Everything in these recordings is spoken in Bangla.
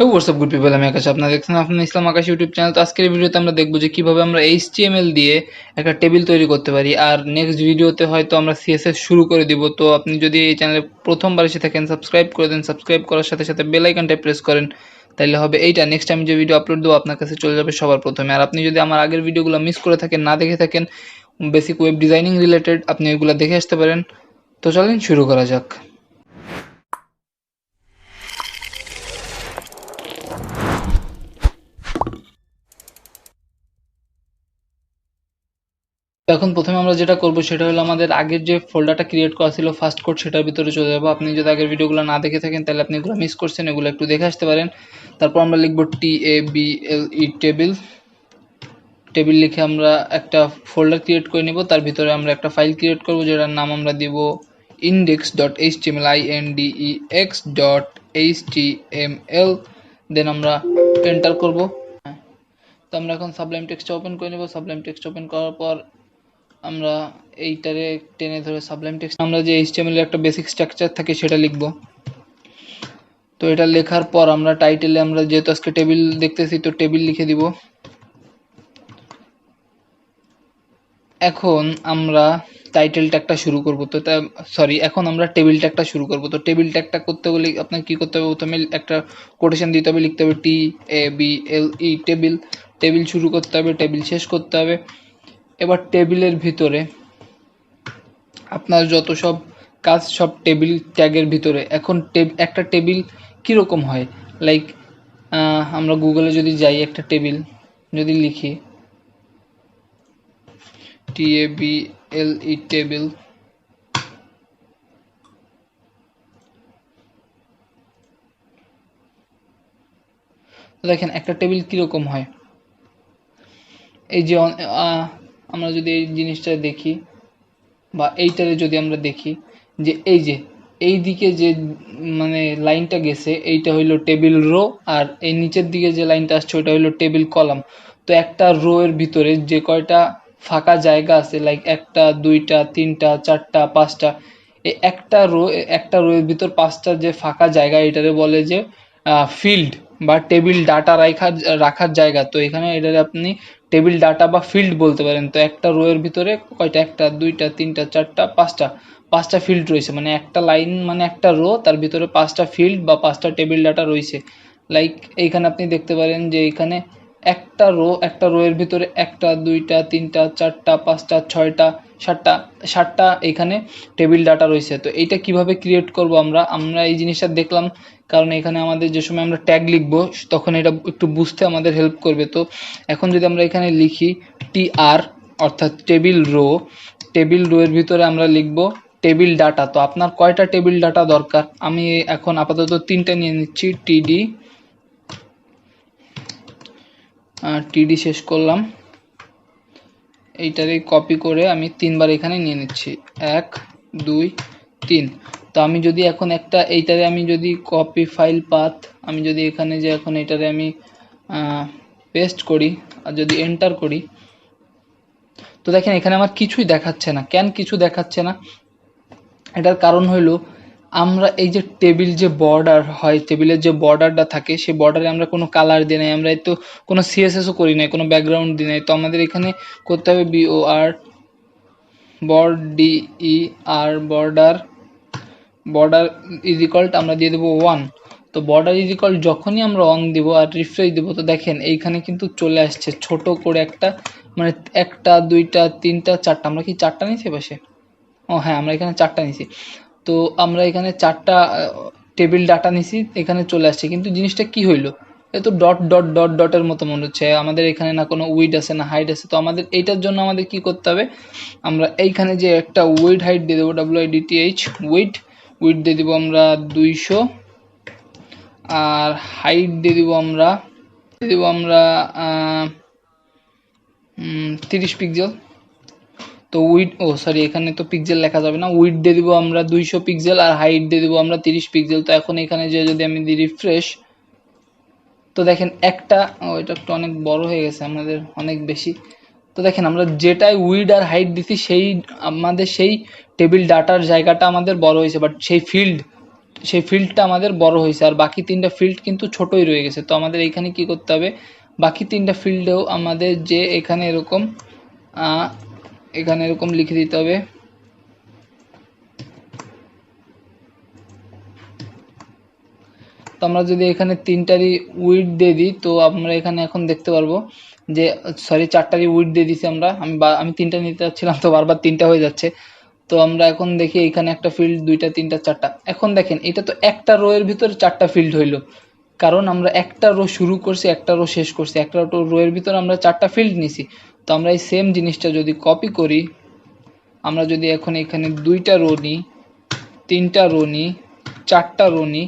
হোয়াটসঅ্যাপ গুড পিপল, আমি আকাশ। আপনারা দেখছেন আফনান ইসলাম আকাশ ইউটিউব চ্যানেল। তো আজকের ভিডিওতে আমরা দেখবো যে কিভাবে আমরা HTML দিয়ে একটা টেবিল তৈরি করতে পারি। আর নেক্সট ভিডিওতে হয়তো আমরা CSS শুরু করে দিব। তো আপনি যদি এই চ্যানেলে প্রথমবার এসে থাকেন, সাবস্ক্রাইব করে দেন। সাবস্ক্রাইব করার সাথে সাথে বেল আইকনটা প্রেস করেন, তাহলে হবে এইটা নেক্সট টাইম যে ভিডিও আপলোড দেবো আপনার কাছে চলে যাবে সবার প্রথমে। আর আপনি যদি আমার আগের ভিডিওগুলো মিস করে থাকেন, না দেখে থাকেন, বেসিক ওয়েব ডিজাইনিং রিলেটেড, আপনি এগুলো দেখে আসতে পারেন। তো চলেন শুরু করা যাক। এখন প্রথমে আমরা যেটা করব সেটা হলো আমাদের আগের যে ফোল্ডারটা ক্রিয়েট করা ছিল ফার্স্ট কোড, সেটার ভিতরে চলে যাব। আপনি যদি আগের ভিডিওগুলো না দেখে থাকেন তাহলে আপনি এগুলো মিস করছেন, এগুলো একটু দেখে আসতে পারেন। তারপর আমরা লিখব TABLE টেবিল। টেবিল লিখে আমরা একটা ফোল্ডার ক্রিয়েট করে নেব, তার ভিতরে আমরা একটা ফাইল ক্রিয়েট করব যেটার নাম আমরা দিব index.html দেন আমরা এন্টার করব। তো আমরা এখন সাবলাইম টেক্সটটা ওপেন করে নেব। সাবলাইম টেক্সট ওপেন করার পর আমরা এইটারে টেনে ধরে সাবলাইম টেক্সট আমরা যে HTML এর একটা বেসিক স্ট্রাকচার থাকে সেটা লিখব। তো এটা লেখার পর আমরা টাইটেলে আমরা যেহেতু আজকে টেবিল দেখতেছি তো টেবিল লিখে দিব। এখন আমরা টাইটেল ট্যাগটা শুরু করব। তো এখন আমরা টেবিল ট্যাগটা শুরু করব। তো টেবিল ট্যাগটা করতে হলে আপনাকে কি করতে হবে, প্রথমে একটা কোটেশন দিতে হবে, লিখতে হবে TABLE টেবিল। টেবিল শুরু করতে হবে, টেবিল শেষ করতে হবে। এবার টেবিলের ভিতরে আপনার যত সব কাজ সব টেবিল ট্যাগের ভিতরে। এখন একটা টেবিল কীরকম হয়, লাইক আমরা গুগলে যদি যাই, একটা টেবিল যদি লিখি TABLE টেবিল, দেখেন একটা টেবিল কীরকম হয়। এই যে আমরা যদি এই জিনিসটা দেখি বা এইটারে যদি আমরা দেখি যে এই দিকে যে মানে লাইনটা গেছে এইটা হইলো টেবিল রো, আর এই নিচের দিকে যে লাইনটা আসছে ওটা হইলো টেবিল কলাম। তো একটা রো এর ভিতরে যে কয়টা ফাঁকা জায়গা আছে, লাইক একটা দুইটা তিনটা চারটা পাঁচটা, এই একটা রো এর ভিতর পাঁচটা যে ফাঁকা জায়গা এটারে বলে যে ফিল্ড বা টেবিল ডাটা রাখার জায়গা। তো এখানে এটারে আপনি টেবিল ডাটা বা ফিল্ড বলতে পারেন। তো একটা রো এর ভিতরে কয়টা, একটা দুইটা তিনটা চারটা পাঁচটা ফিল্ড রয়েছে, মানে একটা লাইন মানে একটা রো, তার ভিতরে পাঁচটা ফিল্ড বা পাঁচটা টেবিল ডাটা রয়েছে। লাইক এইখানে আপনি দেখতে পারেন যে এখানে একটা রো এর ভিতরে একটা দুইটা তিনটা চারটা পাঁচটা ছয়টা সাতটা এখানে টেবিল ডাটা রয়েছে। তো এইটা কিভাবে ক্রিয়েট করব আমরা এই জিনিসটা দেখলাম, কারণ এখানে আমাদের যে সময় আমরা ট্যাগ লিখবো তখন এটা একটু বুঝতে আমাদের হেল্প করবে। তো এখন যদি আমরা এখানে লিখি TR অর্থাৎ টেবিল রো এর ভিতরে আমরা লিখব টেবিল ডাটা। তো আপনার কয়টা টেবিল ডাটা দরকার, আমি এখন আপাতত 3টা নিয়ে নিচ্ছি। টিডি শেষ করলাম, এইটারে কপি করে আমি 3বার এখানে নিয়ে নিচ্ছি, 1 2 3। তো আমি যদি এখন এইটারে আমি যদি কপি ফাইল পাথ আমি যদি এখানে যে এখন এইটারে আমি পেস্ট করি আর যদি এন্টার করি, তো দেখেন এখানে আমার কিছুই দেখাচ্ছে না। কেন কিছু দেখাচ্ছে না? এটার কারণ হইলো আমরা এই যে টেবিল যে বর্ডার হয়, টেবিলের যে বর্ডারটা থাকে সেই বর্ডারে আমরা কোনো কালার দিই নাই, আমরা তো কোনো CSSও করি নাই, কোনো ব্যাকগ্রাউন্ড দিই নাই। তো আমাদের এখানে করতে হবে বর্ডার ইজ ইকুয়াল আমরা দিয়ে দেবো 1। তো বর্ডার ইজ ইকুয়াল যখনই আমরা অন দিব আর রিফ্রেশ দিব, তো দেখেন এইখানে কিন্তু চলে আসছে ছোট করে একটা, মানে একটা দুইটা তিনটা চারটা, আমরা কি চারটা নিয়েছি পাশে? ও হ্যাঁ, আমরা এখানে চারটা নিছি। তো আমরা এখানে চারটা টেবিল ডাটা নিছি, এখানে চলে আসছে। কিন্তু জিনিসটা কি হইলো, এ তো ডট ডট ডট ডটের মতো মনে হচ্ছে। আমাদের এখানে না কোনো উইড আছে না হাইট আছে। তো আমাদের এইটার জন্য আমাদের কি করতে হবে, আমরা এইখানে যে একটা উইড হাইট দিয়ে দেবো, WIDTH উইড দিয়ে দিব আমরা 200, আর হাইট দিয়ে দিব আমরা 30 পিক্সেল। তো এখানে তো পিক্সেল লেখা যাবে না, উইড দিয়ে দিব আমরা 200 পিক্সেল আর হাইট দিয়ে দিব আমরা 30 পিক্সেল। তো এখন এখানে যে যদি আমি দিই রিফ্রেশ, তো দেখেন এটা একটু অনেক বড় হয়ে গেছে আমাদের, অনেক বেশি। তো দেখেন আমরা যেটাই উইড আর হাইট দিছি সেই আমাদের সেই টেবিল ডাটার জায়গাটা আমাদের বড় হয়েছে, বাট সেই ফিল্ড সেই ফিল্ডটা আমাদের বড় হয়েছে, আর বাকি 3টা ফিল্ড কিন্তু ছোটই রয়ে গেছে। তো আমাদের এখানে কি করতে হবে, বাকি 3টা ফিল্ডেও আমাদের যে এখানে এরকম লিখে দিতে হবে তো আমরা যদি এখানে 3টারই উইডথ দিয়ে দিই, তো আমরা এখানে এখন দেখতে পারবো যে সরি 4টারই উইডথ দিয়ে দিছি আমি 3টা নিতে চাচ্ছিলাম, তো বারবার 3টা হয়ে যাচ্ছে। তো আমরা এখন দেখি এখানে একটা ফিল্ড, 2টা 3টা 4টা। এখন দেখেন এটা তো একটা রো এর ভিতরে 4টা ফিল্ড হইলো, কারণ আমরা একটা রো শুরু করছি, একটা রো শেষ করছি, একটা রো এর ভিতরে আমরা 4টা ফিল্ড নিছি। তো আমরা এই সেম জিনিসটা যদি কপি করি, আমরা যদি এখন এখানে 2টা রো নিই, 3টা রো নিই, 4টা রো নিই,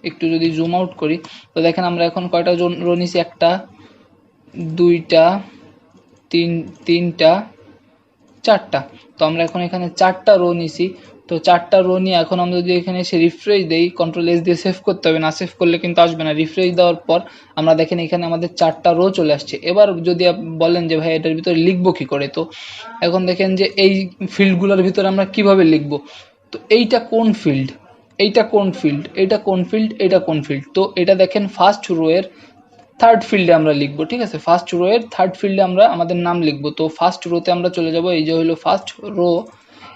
একটু যদি জুম আউট করি, তো দেখেন আমরা এখন কয়টা রো নিছি, 1টা 2টা 3টা 4টা। তো আমরা এখন এখানে 4টা রো নিছি। তো 4টা রো নিয়ে এখন আমরা যদি এখানে এসে রিফ্রেশ দেই, কন্ট্রোল এস দিয়ে সেভ করতে হবে, না সেভ করলে কিন্তু আসবে না। রিফ্রেশ দেওয়ার পর আমরা দেখেন এখানে আমাদের 4টা রো চলে আসছে। এবার যদি বলেন যে ভাই এটার ভিতরে লিখবো কি করে, তো এখন দেখেন যে এই ফিল্ডগুলোর ভিতরে আমরা কিভাবে লিখবো। তো এইটা কোন ফিল্ড, এইটা কোন ফিল্ড, এইটা কোন ফিল্ড, এটা কোন ফিল্ড। তো এটা দেখেন ফার্স্ট রো এর থার্ড ফিল্ডে আমরা লিখবো, ঠিক আছে, ফার্স্ট রো এর থার্ড ফিল্ডে আমরা আমাদের নাম লিখবো। তো ফার্স্ট রোতে আমরা চলে যাব, এই যে হলো ফার্স্ট রো।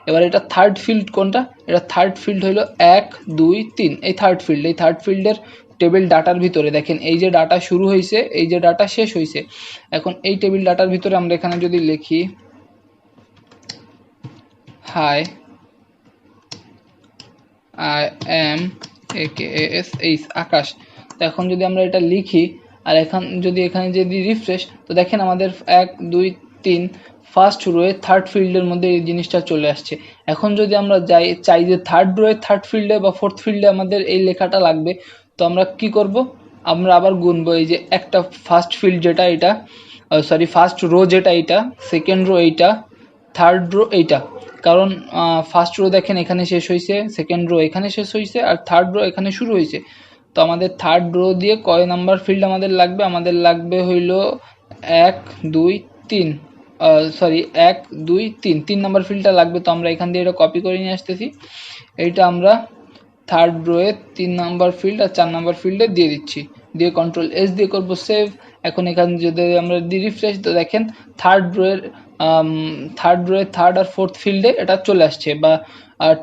এবার এটা থার্ড ফিল্ড কোনটা, এটা থার্ড ফিল্ড হলো 1 2 3, এই থার্ড ফিল্ড, এই থার্ড ফিল্ডের টেবিল ডাটার ভিতরে দেখেন এই যে ডাটা শুরু হয়েছে, এই যে ডাটা শেষ হয়েছে। এখন এই টেবিল ডাটার ভিতরে আমরা এখানে যদি লিখি হাই আই এম AKASH আকাশ। তো এখন যদি আমরা এটা লিখি আর এখন যদি এখানে যদি রিফ্রেশ, তো দেখেন আমাদের 1 2 3 ফার্স্ট রোয়ে থার্ড ফিল্ডের মধ্যে এই জিনিসটা চলে আসছে। এখন যদি আমরা চাই যে থার্ড রোয়ে থার্ড ফিল্ডে বা ফোর্থ ফিল্ডে আমাদের এই লেখাটা লাগবে, তো আমরা কি করব, আমরা আবার গুনবো এই যে একটা ফার্স্ট ফিল্ড যেটা এটা সরি ফার্স্ট রো যেটা এইটা, সেকেন্ড রো এইটা, থার্ড রো এইটা। কারণ ফার্স্ট রো দেখেন এখানে শেষ হয়েছে, সেকেন্ড রো এখানে শেষ হয়েছে, আর থার্ড রো এখানে শুরু হয়েছে। তো আমাদের থার্ড রো দিয়ে কয় নাম্বার ফিল্ড আমাদের লাগবে, আমাদের লাগবে হইল 1 2 3 সরি 1 2 3 3 নাম্বার ফিল্ডটা লাগবে। তো আমরা এখান দিয়ে এটা কপি করে নিয়ে আসতেছি, এইটা আমরা থার্ড রোয়ে 3 নাম্বার ফিল্ড আর 4 নাম্বার ফিল্ডে দিয়ে দিচ্ছি, দিয়ে কন্ট্রোল এস দিয়ে করবো সেভ। এখন এখানে যদি আমরা দিই রিফ্রেশ, তো দেখেন থার্ড রোয়ের থার্ড আর ফোর্থ ফিল্ডে এটা চলে আসছে, বা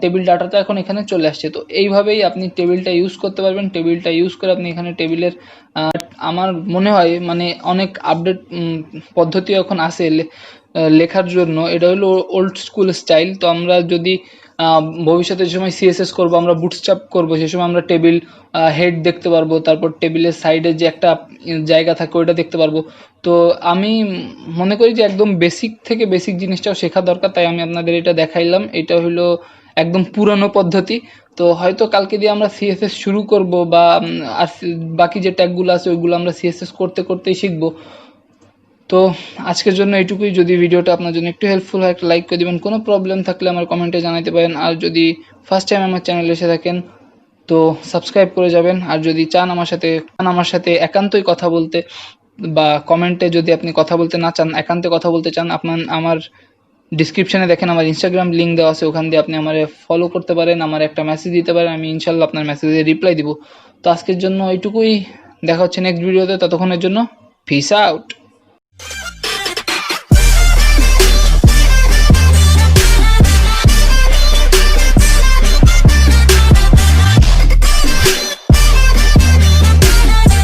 টেবিল ডাটাটা এখন এখানে চলে আসছে। তো এইভাবেই আপনি টেবিলটা ইউজ করতে পারবেন। টেবিলটা ইউজ করে আপনি এখানে টেবিলের আমার মনে হয় মানে অনেক আপডেট পদ্ধতি এখন আছে লেখার জন্য। এটা হলো ওল্ড স্কুল স্টাইল। তো আমরা যদি ভবিষ্যতে যে সময় সিএসএস করবো, আমরা বুটস্ট্র্যাপ করবো, সে সময় আমরা টেবিল হেড দেখতে পারবো, তারপর টেবিলের সাইডে যে একটা জায়গা থাকে ওইটা দেখতে পারবো। তো আমি মনে করি যে একদম বেসিক থেকে বেসিক জিনিসটাও শেখা দরকার, তাই আমি আপনাদের এটা দেখাইলাম। এটা হলো একদম পুরানো পদ্ধতি। তো হয়তো কালকে দিয়ে আমরা সিএসএস শুরু করব, বা আর বাকি যে ট্যাগগুলো আছে ওইগুলো আমরা সিএসএস করতে করতেই শিখবো। তো আজকের জন্য এইটুকুই। যদি ভিডিওটা আপনার জন্য একটু হেল্পফুল হয়, একটা লাইক করে দিবেন। কোনো প্রবলেম থাকলে আমার কমেন্টে জানাতে পারেন। আর যদি ফার্স্ট টাইম আমার চ্যানেলে এসে থাকেন তো সাবস্ক্রাইব করে যাবেন। আর যদি চান আমার সাথে একান্তই কথা বলতে, বা কমেন্টে যদি আপনি কথা বলতে না চান, একান্তে কথা বলতে চান, আমার ডিসক্রিপশনে দেখেন আমার ইনস্টাগ্রাম লিঙ্ক দেওয়া আছে, ওখান দিয়ে আপনি আমার ফলো করতে পারেন, আমার একটা মেসেজ দিতে পারেন, আমি ইনশাল্লাহ আপনার মেসেজে রিপ্লাই দিব। তো আজকের জন্য এইটুকুই, দেখা হচ্ছে নেক্সট ভিডিওতে, ততক্ষণের জন্য পিস আউট।